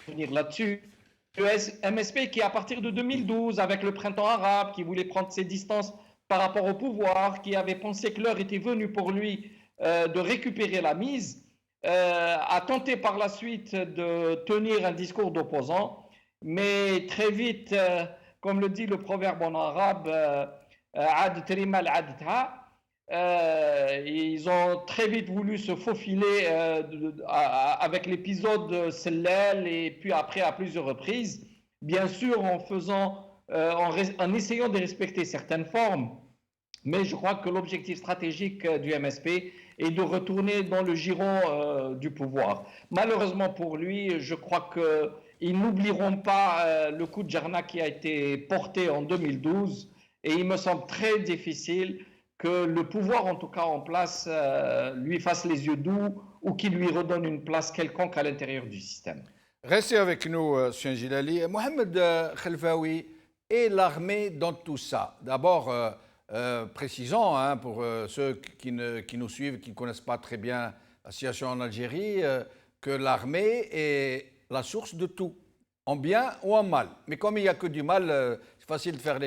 revenir là-dessus. Le MSP qui, à partir de 2012, avec le printemps arabe, qui voulait prendre ses distances par rapport au pouvoir, qui avait pensé que l'heure était venue pour lui de récupérer la mise, a tenté par la suite de tenir un discours d'opposant, mais très vite, comme le dit le proverbe en arabe, ils ont très vite voulu se faufiler avec l'épisode Sellel, et puis après à plusieurs reprises, bien sûr en essayant de respecter certaines formes. Mais je crois que l'objectif stratégique du MSP est de retourner dans le giron du pouvoir. Malheureusement pour lui, je crois qu'ils n'oublieront pas le coup de Jarnac qui a été porté en 2012, et il me semble très difficile que le pouvoir, en tout cas en place, lui fasse les yeux doux ou qu'il lui redonne une place quelconque à l'intérieur du système. Restez avec nous, M. Jilali. Mohamed Khelfaoui et l'armée dans tout ça. D'abord, précisons, pour ceux qui nous suivent, qui ne connaissent pas très bien la situation en Algérie, que l'armée est la source de tout, en bien ou en mal. Mais comme il n'y a que du mal, c'est facile de faire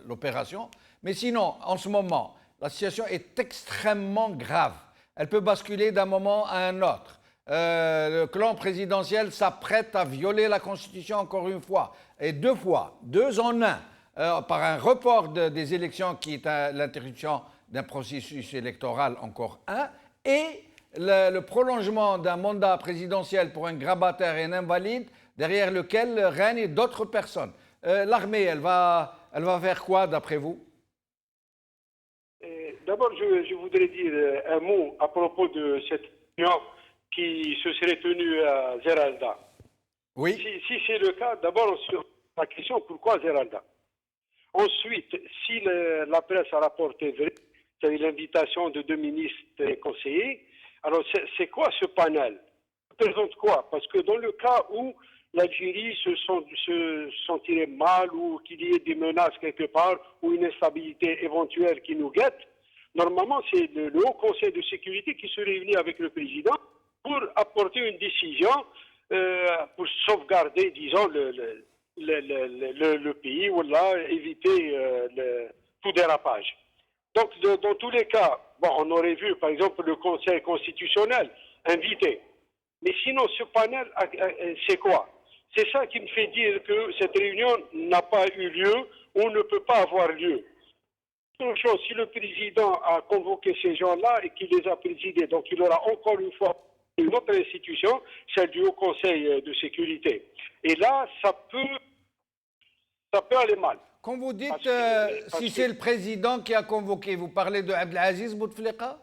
l'opération. Mais sinon, en ce moment, la situation est extrêmement grave. Elle peut basculer d'un moment à un autre. Le clan présidentiel s'apprête à violer la Constitution encore une fois, et deux fois, deux en un, par un report des élections qui est l'interruption d'un processus électoral encore un, et le prolongement d'un mandat présidentiel pour un grabataire et un invalide derrière lequel règnent d'autres personnes. L'armée, elle va faire quoi d'après vous? D'abord, je voudrais dire un mot à propos de cette réunion qui se serait tenue à Zeralda. Oui. Si c'est le cas, d'abord, sur la question pourquoi Zeralda. Ensuite, si la presse a rapporté vrai, c'est l'invitation de 2 ministres et conseillers, alors c'est quoi ce panel? Ça représente quoi? Parce que dans le cas où l'Algérie se sentirait mal ou qu'il y ait des menaces quelque part ou une instabilité éventuelle qui nous guette, normalement c'est le Haut Conseil de sécurité qui se réunit avec le président pour apporter une décision pour sauvegarder, disons, le pays ou là, éviter tout dérapage. Donc, dans tous les cas, bon, on aurait vu, par exemple, le Conseil constitutionnel invité. Mais sinon, ce panel, c'est quoi? C'est ça qui me fait dire que cette réunion n'a pas eu lieu ou ne peut pas avoir lieu. Autre chose, si le président a convoqué ces gens-là et qu'il les a présidés, donc il aura encore une fois une autre institution, celle du Haut Conseil de sécurité. Et là, ça peut aller mal. Quand vous dites parce c'est le président qui a convoqué, vous parlez de Abdelaziz Bouteflika?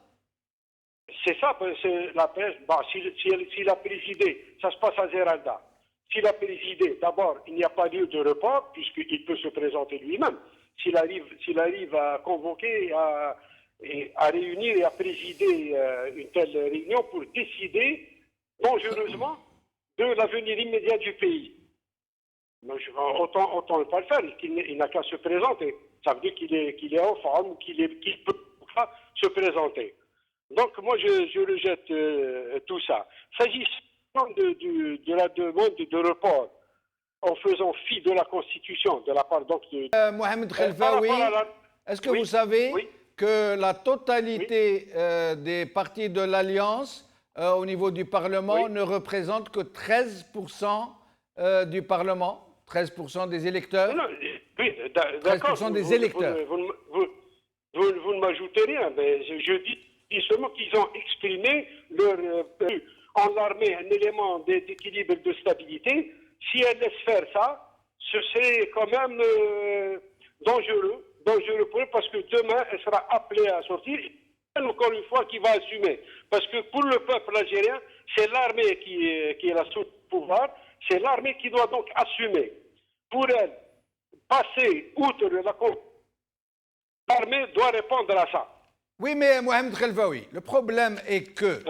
C'est ça, c'est la presse. Bon, s'il a présidé, ça se passe à Zeralda. S'il a présidé, d'abord, il n'y a pas lieu de report, puisqu'il peut se présenter lui-même. S'il arrive à convoquer, à réunir et à présider une telle réunion pour décider dangereusement de l'avenir immédiat du pays. Autant ne pas le faire, il n'a qu'à se présenter. Ça veut dire qu'il est en forme, qu'il peut se présenter. Donc moi je rejette tout ça. S'agissant de la demande de report, en faisant fi de la Constitution, de la part donc de... Mohamed Khelfaoui, est-ce que vous savez que la totalité des partis de l'Alliance au niveau du Parlement ne représente que 13% du Parlement, 13% des électeurs? Oui, d'accord. 13% des électeurs. Vous ne m'ajoutez rien, mais je dis seulement qu'ils ont exprimé leur en l'armée un élément d'équilibre de stabilité. Si elle laisse faire ça, ce serait quand même dangereux pour elle, parce que demain, elle sera appelée à sortir. Elle, encore une fois, qui va assumer. Parce que pour le peuple algérien, c'est l'armée qui est la source du pouvoir. C'est l'armée qui doit donc assumer. Pour elle, passer outre l'armée doit répondre à ça. Oui, mais Mohamed Khelfaoui, le problème est que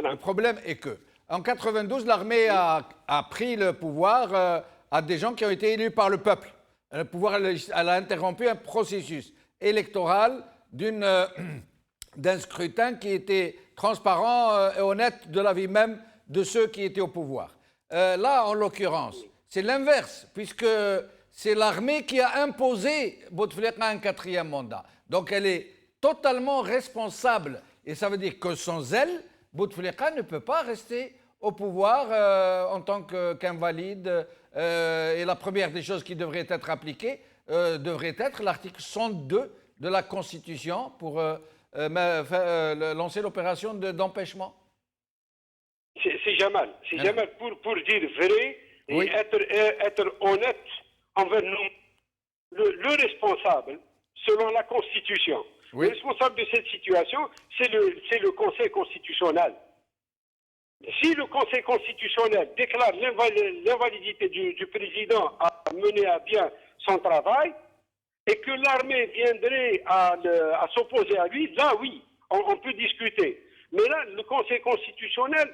en 92, l'armée a pris le pouvoir à des gens qui ont été élus par le peuple. Le pouvoir, elle a interrompu un processus électoral d'un scrutin qui était transparent et honnête de l'avis même de ceux qui étaient au pouvoir. Là, en l'occurrence, c'est l'inverse, puisque c'est l'armée qui a imposé Bouteflika un 4e mandat. Donc elle est totalement responsable. Et ça veut dire que sans elle, Bouteflika ne peut pas rester au pouvoir en tant qu'invalide. Et la première des choses qui devrait être appliquée devrait être l'article 102 de la Constitution pour lancer l'opération d'empêchement. C'est Jamal. C'est Jamal pour dire vrai et être honnête envers nous. Le responsable, selon la Constitution, le responsable de cette situation, c'est le Conseil constitutionnel. Si le Conseil constitutionnel déclare l'invalidité du président à mener à bien son travail et que l'armée viendrait à s'opposer à lui, là oui, on peut discuter. Mais là, le Conseil constitutionnel...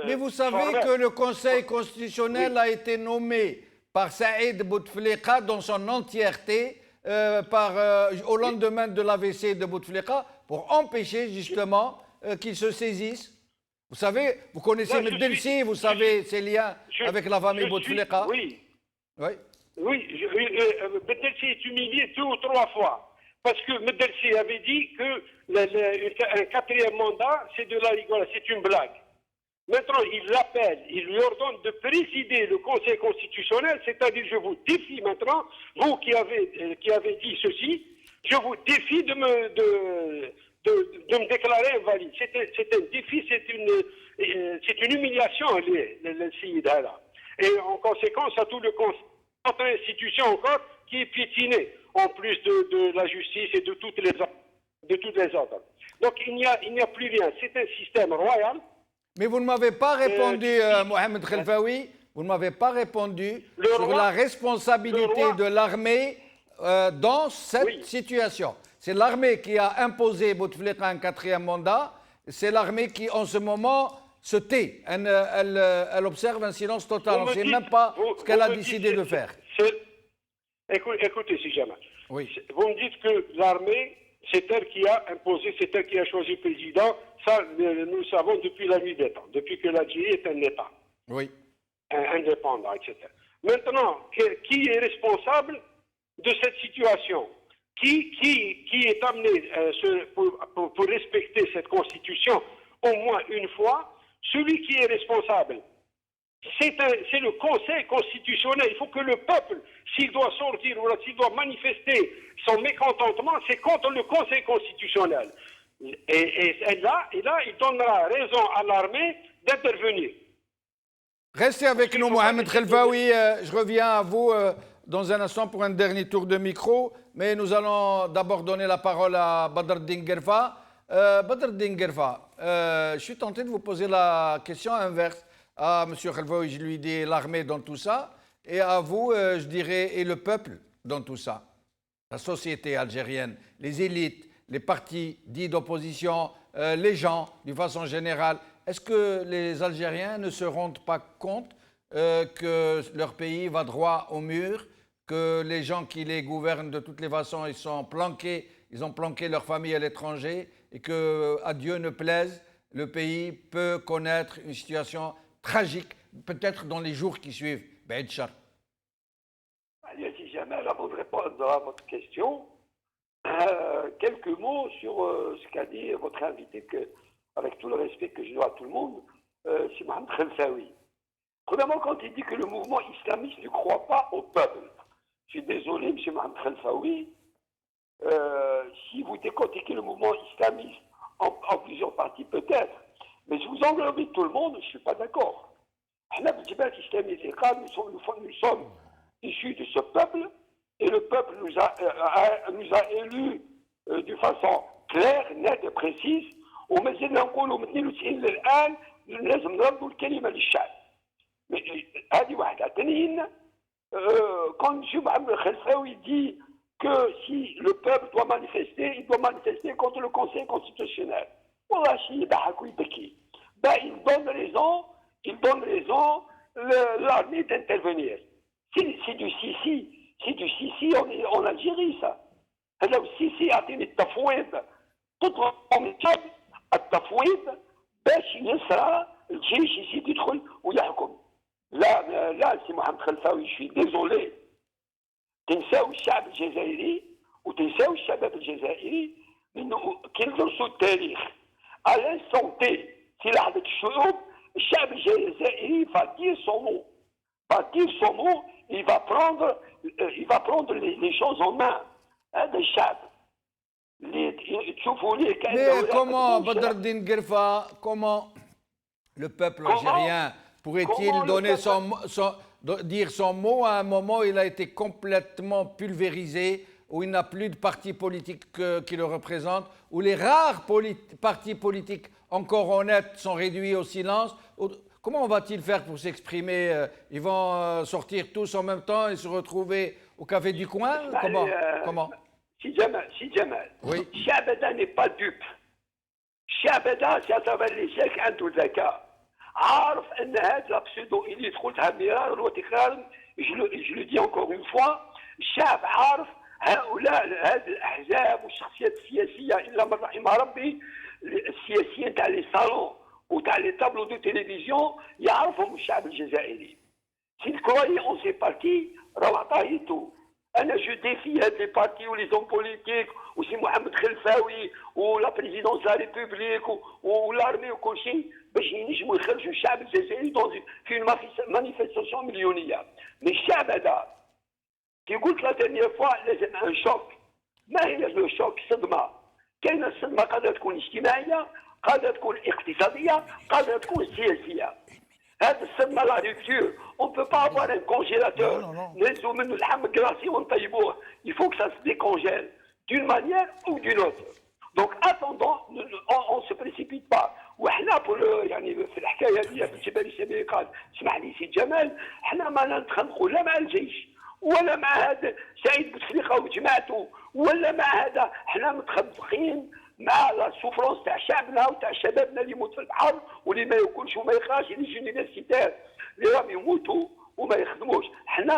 Mais vous savez que le Conseil constitutionnel a été nommé par Saïd Bouteflika dans son entièreté au lendemain de l'AVC de Bouteflika pour empêcher justement qu'il se saisisse. Vous savez, vous connaissez Medelsi, vous savez ses liens avec la famille Bouteflika. Oui. Medelsi est humilié 2 ou 3 fois. Parce que Medelsi avait dit que un 4e mandat, c'est de la rigolade, c'est une blague. Maintenant, il l'appelle, il lui ordonne de présider le Conseil constitutionnel, c'est-à-dire, je vous défie maintenant, vous qui avez dit ceci, je vous défie de me déclarer invalide. C'est un défi, c'est une humiliation, le Siyid Hala. et en conséquence à tout le notre institution encore qui est piétinée, en plus de la justice et de toutes les autres. Donc il n'y a plus rien. C'est un système royal. Mais vous ne m'avez pas répondu, Mohamed Khelfaoui, vous ne m'avez pas répondu sur la responsabilité de l'armée dans cette situation. C'est l'armée qui a imposé Bouteflika un 4e mandat. C'est l'armée qui, en ce moment, se tait. Elle observe un silence total. On ne sait même pas ce qu'elle a décidé de faire. Écoutez, si jamais. Oui. Vous me dites que l'armée, c'est elle qui a imposé, c'est elle qui a choisi le président. Ça, nous le savons depuis la nuit des temps, depuis que l'Algérie est un État. Oui. Indépendant, etc. Maintenant, qui est responsable de cette situation? Qui est amené pour respecter cette constitution au moins une fois? Celui qui est responsable, c'est le Conseil constitutionnel. Il faut que le peuple, s'il doit sortir ou s'il doit manifester son mécontentement, c'est contre le Conseil constitutionnel. Et là, il donnera raison à l'armée d'intervenir. Restez avec nous, Mohamed Khelfaoui. Je reviens à vous dans un instant pour un dernier tour de micro. Mais nous allons d'abord donner la parole à Badreddine Guerfa. Badreddine Guerfa, je suis tenté de vous poser la question inverse. À M. Khelfaoui, je lui dis l'armée dans tout ça. Et à vous, je dirais, et le peuple dans tout ça. La société algérienne, les élites, les partis dits d'opposition, les gens, d'une façon générale. Est-ce que les Algériens ne se rendent pas compte que leur pays va droit au mur, que les gens qui les gouvernent de toutes les façons, ils ont planqué leur famille à l'étranger et que, à Dieu ne plaise, le pays peut connaître une situation tragique, peut-être dans les jours qui suivent. Baïd-Char. Si jamais, avant de répondre à votre question, quelques mots sur ce qu'a dit votre invité, avec tout le respect que je dois à tout le monde, c'est Mohamed Khelfaoui. Premièrement, quand il dit que le mouvement islamiste ne croit pas au peuple, je suis désolé, M. Mohamed Khelfaoui, si vous décortiquez le mouvement islamiste en plusieurs parties, peut-être, mais si vous englobez tout le monde, je ne suis pas d'accord. Nous sommes issus de ce peuple, et le peuple nous a élus de façon claire, nette et précise. وما زلنا نقولوا من 92 للان لازم نردوا الكلمه للشعب. هذه واحده. ثانيا quand M. Mohamed Khelfaoui dit que si le peuple doit manifester, il doit manifester contre le Conseil constitutionnel. والله شيء يضحك ويبكي. Il donne raison l'armée d'intervenir. C'est du Sisi en Algérie ça. هذا السيسي يعطيني التفويض تطلب من الشعب التفويض باش يسرى الجيش يزيد يدخل ويحكم. لا سي محمد خلفاوي شي ديزولي تنساو الشعب الجزائري وتنساو الشباب الجزائري انه كي ندرسوا التاريخ على سونتي في لحظه الشعوب الشعب الجزائري va dire son mot, il va prendre les choses en main. هذا الشعب Mais comment, Badreddine Guerfa, comment le peuple algérien pourrait-il donner dire son mot à un moment où il a été complètement pulvérisé, où il n'a plus de parti politique qui le représente, où les rares partis politiques encore honnêtes sont réduits au silence? Comment va-t-il faire pour s'exprimer? Ils vont sortir tous en même temps et se retrouver au café du coin? Comment Si Jamal, oui. Chabada n'est pas dupe. Chabada, c'est à travers les siècles عنده ذكاء. عارف ان هذا البسودو اللي دخلتها مرارا وتكرارا je le dis encore une fois, الشعب عارف هؤلاء هذه الاحزاب والشخصيات السياسيه الا من رحم ربي السياسيين تاع لي صالون وتاع لي تابلو دو تلفزيون يعرفهم الشعب الجزائري. S'il croyait en ces partis, راهو عطاهيتو. Je défie les partis ou les hommes politiques, ou c'est Mohamed Khelfaoui, ou la présidence de la République, ou l'armée, ou quoi que ce soit, باش ينجموا يخرجوا الشعب الجزائري في une manifestation millionnaire. Mais الشعب هذا كي قلت لا dernière fois لازم ان شوك. ما هي لو شوك؟ صدمه. كاينه الصدمه قادره تكون اجتماعيه، قادره تكون اقتصاديه، قادره تكون سياسيه. هذا سمى la rupture. On ne peut pas avoir un congélateur. نهزوا منه اللحم glacé ونطيبوه. Il faut que ça se décongèle d'une manière ou d'une autre. Donc attendons, on ne se précipite pas. وحنا يعني في الحكايه هذه بالنسبه لي قال اسمح لي سي جمال حنا ما نتخانقوا لا مع الجيش ولا مع هذا سعيد بوتفليقه وجماعته ولا مع هذا، حنا متخبطين مع لا سوفرونس تاع شعبنا وتاع شبابنا اللي يموت في البحر واللي ما ياكلش وما يقراش، لي جونيفرسيتير اللي راهم يموتوا وما يخدموش. حنا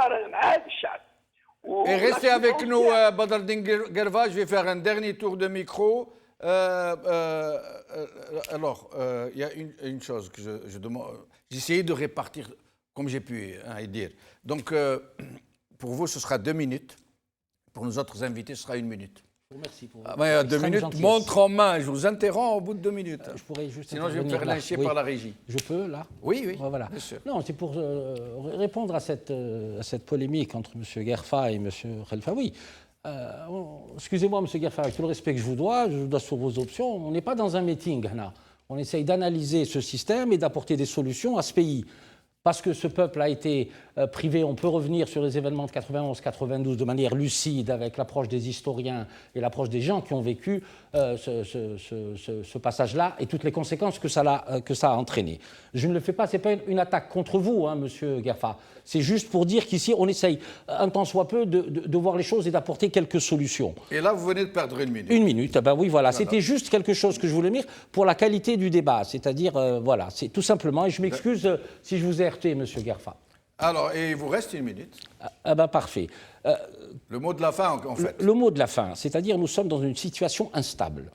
رانا مع هذا الشعب. Et restez avec nous, Badreddine Guerva. Je vais faire un dernier tour de micro. Alors, il y a une chose que je demande. J'ai essayé de répartir comme j'ai pu dire. Donc, pour vous, ce sera 2 minutes. Pour nos autres invités, ce sera 1 minute. Merci pour 2 minutes, montre en main. Je vous interromps au bout de 2 minutes. Je pourrais juste Sinon, je vais me faire lyncher par la régie. Je peux, là? Oui, voilà. Bien sûr. Non, c'est pour répondre à cette polémique entre M. Guerfa et M. Khelfaoui. Excusez-moi, M. Guerfa, avec tout le respect que je vous dois sur vos options, on n'est pas dans un meeting, là. On essaye d'analyser ce système et d'apporter des solutions à ce pays. Parce que ce peuple a été privé, on peut revenir sur les événements de 91-92 de manière lucide avec l'approche des historiens et l'approche des gens qui ont vécu ce passage-là et toutes les conséquences que ça a entraîné. Je ne le fais pas, ce n'est pas une attaque contre vous, hein, Monsieur Guerfa. C'est juste pour dire qu'ici, on essaye, un tant soit peu, de voir les choses et d'apporter quelques solutions. Et là, vous venez de perdre 1 minute. 1 minute, ben oui, voilà. C'était juste quelque chose que je voulais dire pour la qualité du débat. C'est-à-dire, voilà, c'est tout simplement, et je m'excuse si je vous ai heurté, Monsieur Guerfa. Alors, et il vous reste 1 minute. Ah ben parfait. Le mot de la fin, en fait. Le mot de la fin, c'est-à-dire nous sommes dans une situation instable.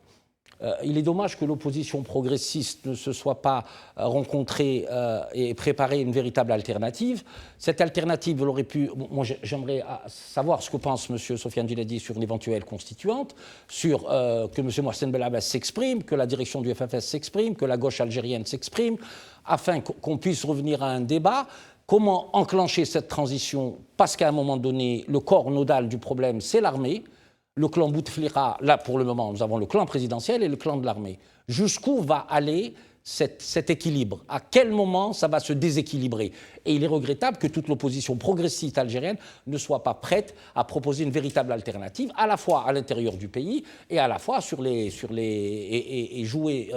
Il est dommage que l'opposition progressiste ne se soit pas rencontrée et préparé une véritable alternative. Cette alternative, elle aurait pu... Moi, j'aimerais savoir ce que pense M. Sofiane Djelladi sur une éventuelle constituante, sur que M. Mohsen Belabès s'exprime, que la direction du FFS s'exprime, que la gauche algérienne s'exprime, afin qu'on puisse revenir à un débat. Comment enclencher cette transition? Parce qu'à un moment donné, le corps nodal du problème, c'est l'armée. Le clan Bouteflika, là pour le moment, nous avons le clan présidentiel et le clan de l'armée. Jusqu'où va aller cet équilibre? À quel moment ça va se déséquilibrer? Et il est regrettable que toute l'opposition progressiste algérienne ne soit pas prête à proposer une véritable alternative, à la fois à l'intérieur du pays et à la fois et jouer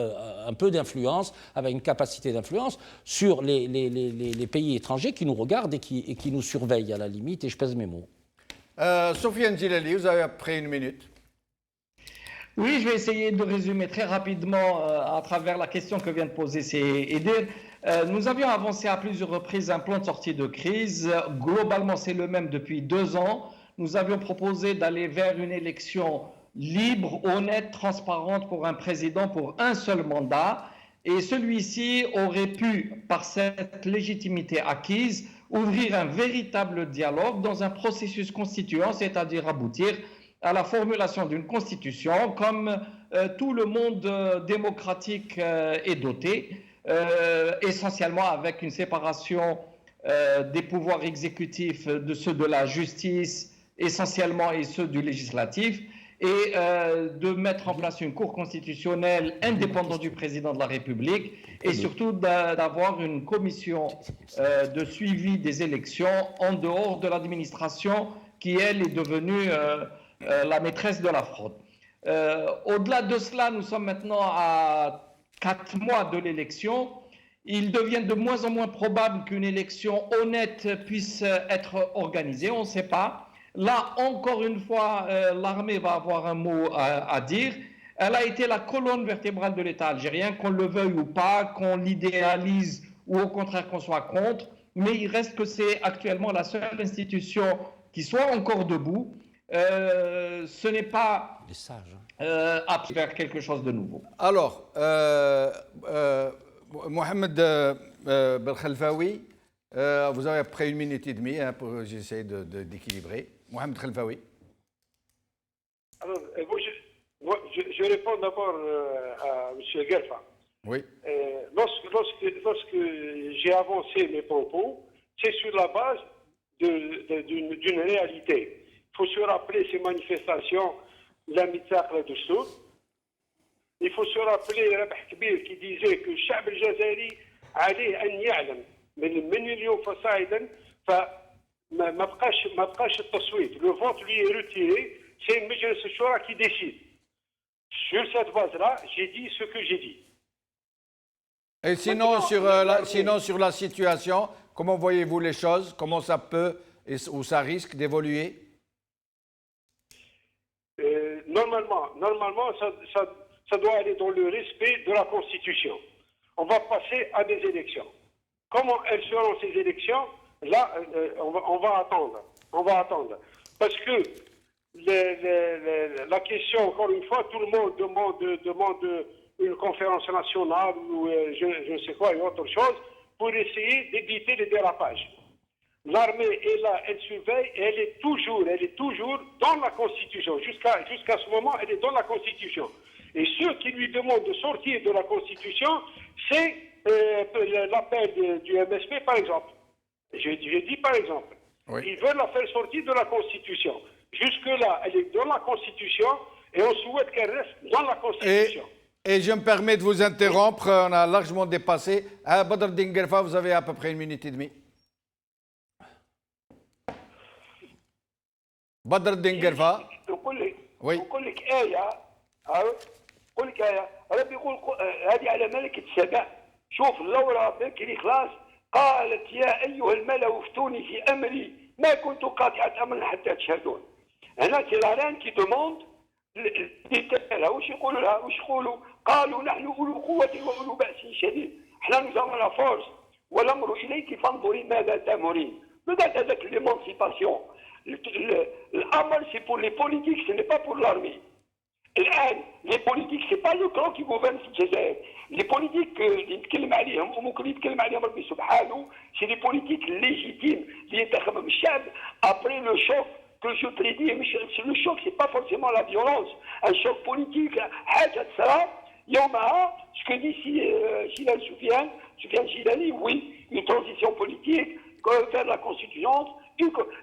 un peu d'influence, avec une capacité d'influence sur les pays étrangers qui nous regardent et qui nous surveillent à la limite, et je pèse mes mots. Sofiane Djellali, vous avez après 1 minute. Oui, je vais essayer de résumer très rapidement à travers la question que vient de poser Edir. Nous avions avancé à plusieurs reprises un plan de sortie de crise. Globalement, c'est le même depuis 2 ans. Nous avions proposé d'aller vers une élection libre, honnête, transparente pour un président pour un seul mandat. Et celui-ci aurait pu, par cette légitimité acquise, ouvrir un véritable dialogue dans un processus constituant, c'est-à-dire aboutir à la formulation d'une constitution comme tout le monde démocratique est doté, essentiellement avec une séparation des pouvoirs exécutifs de ceux de la justice essentiellement et ceux du législatif, et de mettre en place une cour constitutionnelle indépendante du président de la République, et surtout d'avoir une commission de suivi des élections en dehors de l'administration qui, elle, est devenue la maîtresse de la fraude. Au-delà de cela, nous sommes maintenant à 4 mois de l'élection. Il devient de moins en moins probable qu'une élection honnête puisse être organisée, on ne sait pas. Là, encore une fois, l'armée va avoir un mot à dire. Elle a été la colonne vertébrale de l'État algérien, qu'on le veuille ou pas, qu'on l'idéalise ou au contraire qu'on soit contre. Mais il reste que c'est actuellement la seule institution qui soit encore debout. Ce n'est pas à faire quelque chose de nouveau. Alors, Mohamed Belkhelfaoui, vous avez après 1 minute et demie pour j'essaie d'équilibrer. Mohamed Khelfaoui. Alors, je réponds d'abord à M. Guerfa. Oui. Lorsque j'ai avancé mes propos, c'est sur la base d'une réalité. Il faut se rappeler ces manifestations, la Mitzakla de Soud. Il faut se rappeler Rabah Kbir qui disait que le Chab al-Jazari عليه أن يعلم من اليوم فصاعدا ما بقاش التصويت. Le vote lui est retiré, c'est مجلس الشورى qui décide. Sur cette base-là, j'ai dit ce que j'ai dit. Et sinon, sinon, sur la situation, comment voyez-vous les choses? Comment ça peut ou ça risque d'évoluer? Normalement, ça doit aller dans le respect de la Constitution. On va passer à des élections. Comment elles seront ces élections? Là, on va attendre. On va attendre. Parce que la question, encore une fois, tout le monde demande une conférence nationale ou je ne sais quoi et autre chose pour essayer d'éviter les dérapages. L'armée est là, elle surveille et elle est toujours dans la Constitution. Jusqu'à ce moment, elle est dans la Constitution. Et ceux qui lui demandent de sortir de la Constitution, c'est l'appel du MSP, par exemple. Je dis par exemple. Oui. Ils veulent la faire sortir de la Constitution. Jusque-là, elle est dans la Constitution et on souhaite qu'elle reste dans la Constitution. Et je me permets de vous interrompre, on a largement dépassé. Badr Dinguerfa, vous avez à peu près 1 minute et demie. بدر الدنقرفة نقول لك آية نقول لك آية ربي يقول هذه على ملكة سبع. شوف اللورة بكري خلاص قالت يا أيها الملأ افتوني في أمري ما كنت قاطعة أمرا حتى تشهدون. هنا سي لا رين كي دوموند واش يقولوا لها واش يقولوا؟ قالوا نحن أولو قوة وأولو بأس شديد. احنا نزعم لا فورس والأمر إليك فانظري ماذا تأمرين. بدأت هذاك ليمونسيباسيون. L'Amal, c'est pour les politiques, ce n'est pas pour l'armée. Les politiques, ce n'est pas le clan qui gouverne ce Jazair. Les politiques, c'est des politiques légitimes. Après le choc que je prédis, le choc, ce n'est pas forcément la violence. Un choc politique, ce que dit Soufiane Gilani, oui, une transition politique, faire la constitution.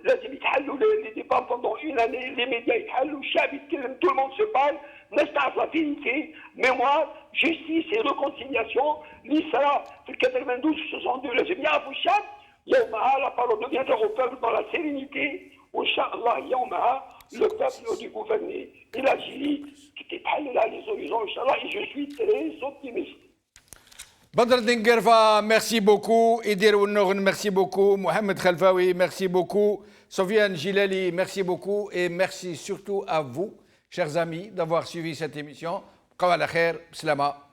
لازم يتحلوا les débats pendant une année, les médias يتحلوا, الشعب يتكلم, tout le monde se parle, الناس تعرف la vérité, mémoire, justice et réconciliation, اللي صرا في 92 62 لازم يعرفوا الشعب, يومها la parole deviendra au peuple dans la sérénité, وإن شاء الله يومها le peuple du gouverner et l'Algérie qui تتحل لها les horizons, إن شاء الله, et je suis très optimiste. Badr Dinguerfa, merci beaucoup. Idir Ounourn, merci beaucoup. Mohamed Khalfaoui, merci beaucoup. Soufiane Gilali, merci beaucoup. Et merci surtout à vous, chers amis, d'avoir suivi cette émission. Qawala khair, Slama.